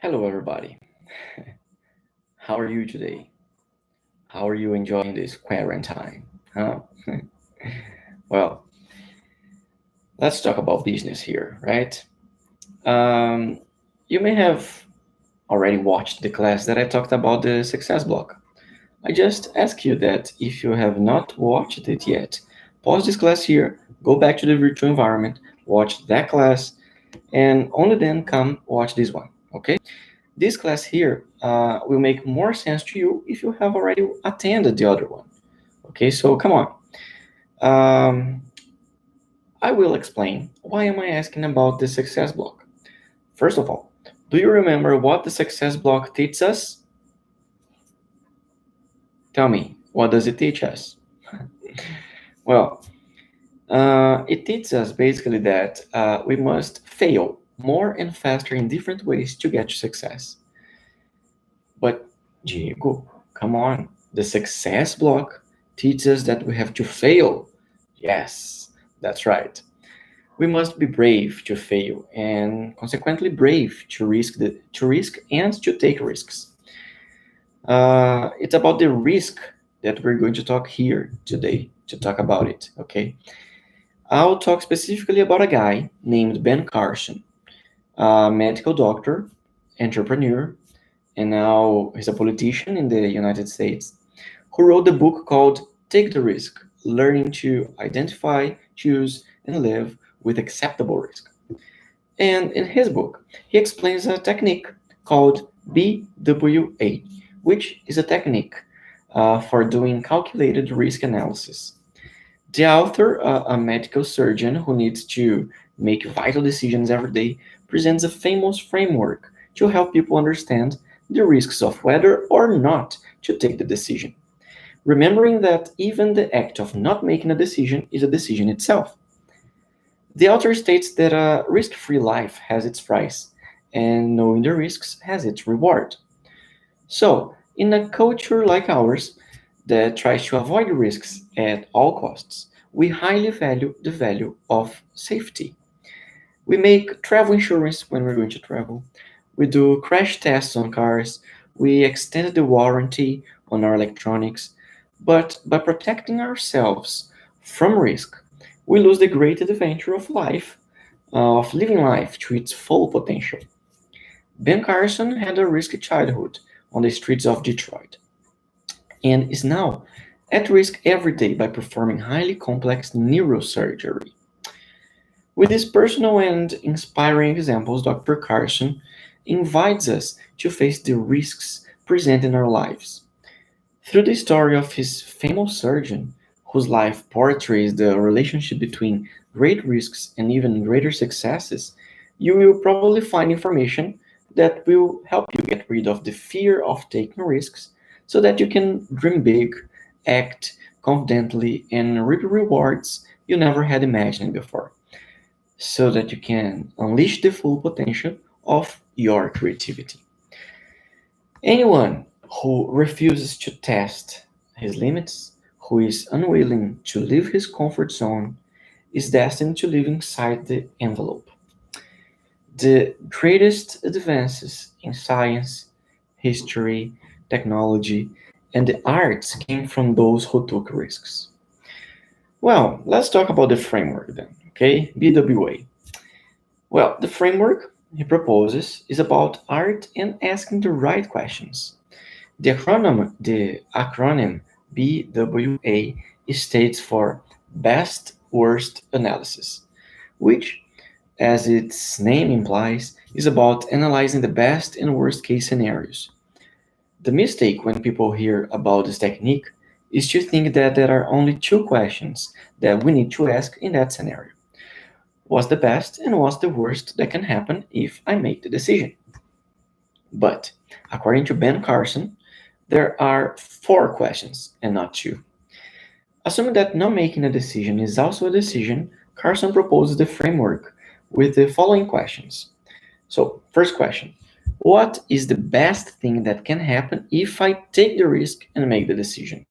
Hello, everybody. How are you today? How are you enjoying this quarantine? Huh? Well, let's talk about business here, right? Um, you may have already watched the class that I talked about the success block. I just ask you that if you have not watched it yet, pause this class here, go back to the virtual environment, watch that class, and only then come watch this one, okay? This class here will make more sense to you if you have already attended the other one. Okay, so come on. Um, I will explain why am I asking about the success block. First of all, do you remember what the success block teaches us? Tell me, what does it teach us? Well, it teaches us basically that we must fail more and faster in different ways to get to success. But Diego, come on. The success block teaches us that we have to fail. Yes, that's right. We must be brave to fail and consequently brave to risk and to take risks. It's about the risk that we're going to talk here today to talk about it, okay? I'll talk specifically about a guy named Ben Carson, a medical doctor, entrepreneur, and now he's a politician in the United States, who wrote the book called Take the Risk: Learning to Identify, Choose, and Live with Acceptable Risk. And in his book, he explains a technique called BWA, which is a technique for doing calculated risk analysis. The author, a medical surgeon who needs to make vital decisions every day, presents a famous framework to help people understand the risks of whether or not to take the decision. Remembering that even the act of not making a decision is a decision itself. The author states that a risk free life has its price, and knowing the risks has its reward. So, in a culture like ours that tries to avoid risks at all costs, we highly value the value of safety. We make travel insurance when we're going to travel. We do crash tests on cars. We extend the warranty on our electronics. But by protecting ourselves from risk, we lose the great adventure of life, of living life to its full potential. Ben Carson had a risky childhood on the streets of Detroit and is now at risk every day by performing highly complex neurosurgery. With these personal and inspiring examples, Dr. Carson invites us to face the risks present in our lives. Through the story of his famous surgeon, whose life portrays the relationship between great risks and even greater successes, you will probably find information that will help you get rid of the fear of taking risks so that you can dream big, act confidently, and reap rewards you never had imagined before, so that you can unleash the full potential of your creativity. Anyone who refuses to test his limits, who is unwilling to leave his comfort zone, is destined to live inside the envelope. The greatest advances in science, history, technology, and the arts came from those who took risks. Well, let's talk about the framework then, okay? BWA. Well, the framework he proposes is about art and asking the right questions. The acronym BWA states for Best Worst Analysis, which, as its name implies, is about analyzing the best and worst case scenarios. The mistake when people hear about this technique is to think that there are only two questions that we need to ask in that scenario. What's the best and what's the worst that can happen if I make the decision? But according to Ben Carson, there are four questions and not two. Assuming that not making a decision is also a decision, Carson proposes the framework with the following questions. So, first question: what is the best thing that can happen if I take the risk and make the decision?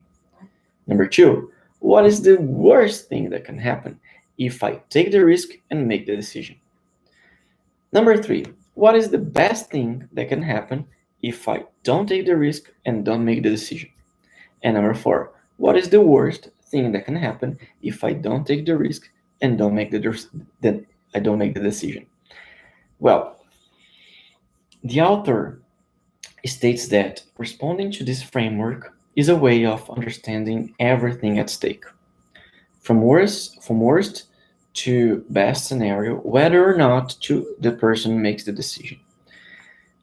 Number two: what is the worst thing that can happen if I take the risk and make the decision? Number three: what is the best thing that can happen if I don't take the risk and don't make the decision? And number four, what is the worst thing that can happen if I don't take the risk and then I don't make the decision? Well, the author states that responding to this framework is a way of understanding everything at stake, from worst to best scenario, whether or not the person makes the decision.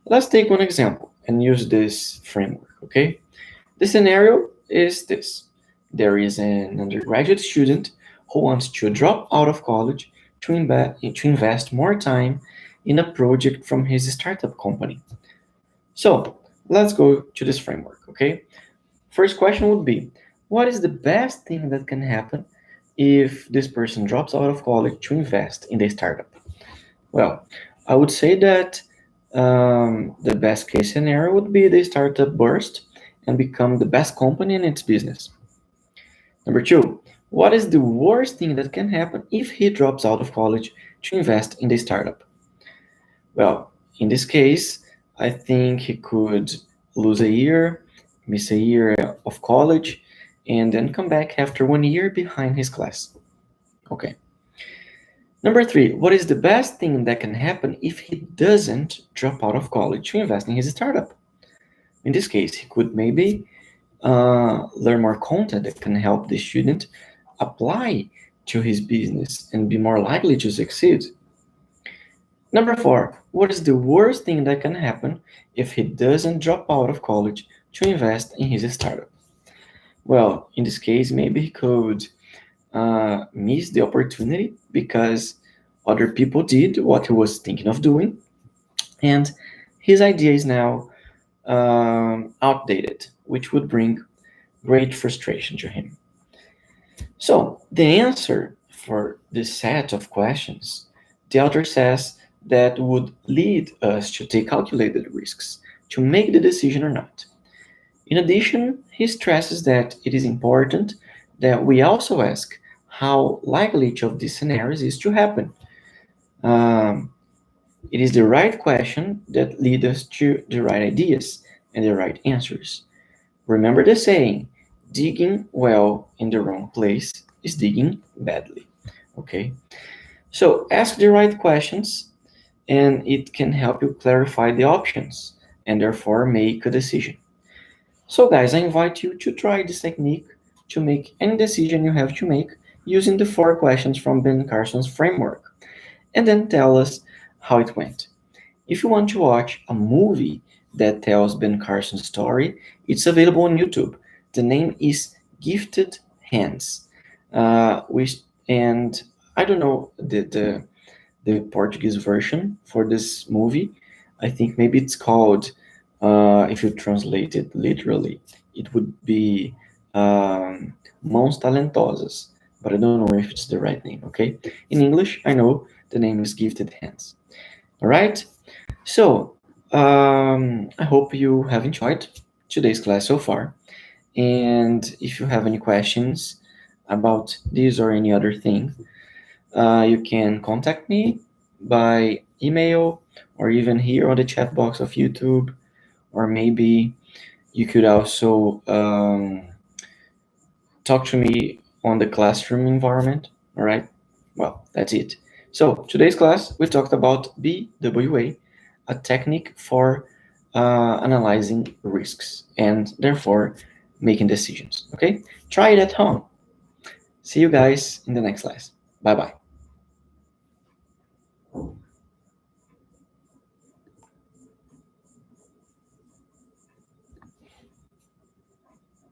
Let's take one example and use this framework, okay? The scenario is this. There is an undergraduate student who wants to drop out of college to invest more time in a project from his startup company. So let's go to this framework, okay? First question would be, what is the best thing that can happen if this person drops out of college to invest in the startup? Well, I would say that the best case scenario would be the startup burst and become the best company in its business. Number two, what is the worst thing that can happen if he drops out of college to invest in the startup? Well, in this case, I think he could lose a year, miss a year of college, and then come back after 1 year behind his class. Okay. Number three, what is the best thing that can happen if he doesn't drop out of college to invest in his startup? In this case, he could maybe learn more content that can help the student apply to his business and be more likely to succeed. Number four, what is the worst thing that can happen if he doesn't drop out of college to invest in his startup? Well, in this case, maybe he could miss the opportunity because other people did what he was thinking of doing, and his idea is now outdated, which would bring great frustration to him. So, the answer for this set of questions, the author says that would lead us to take calculated risks to make the decision or not. In addition, he stresses that it is important that we also ask how likely each of these scenarios is to happen. Um, it is the right question that leads us to the right ideas and the right answers. Remember the saying, digging well in the wrong place is digging badly. Okay? So ask the right questions and it can help you clarify the options and therefore make a decision. So, guys, I invite you to try this technique to make any decision you have to make using the four questions from Ben Carson's framework, and then tell us how it went. If you want to watch a movie that tells Ben Carson's story, it's available on YouTube. The name is Gifted Hands. And I don't know the Portuguese version for this movie. I think maybe it's called, if you translate it literally, it would be Mãos Talentosas, but I don't know if it's the right name, okay? In English, I know the name is Gifted Hands. All right? So, I hope you have enjoyed today's class so far. And if you have any questions about this or any other thing, you can contact me by email or even here on the chat box of YouTube, or maybe you could also talk to me on the classroom environment. All right. Well, that's it. So today's class, we talked about BWA, a technique for analyzing risks and therefore making decisions. Okay. Try it at home. See you guys in the next class. Bye bye.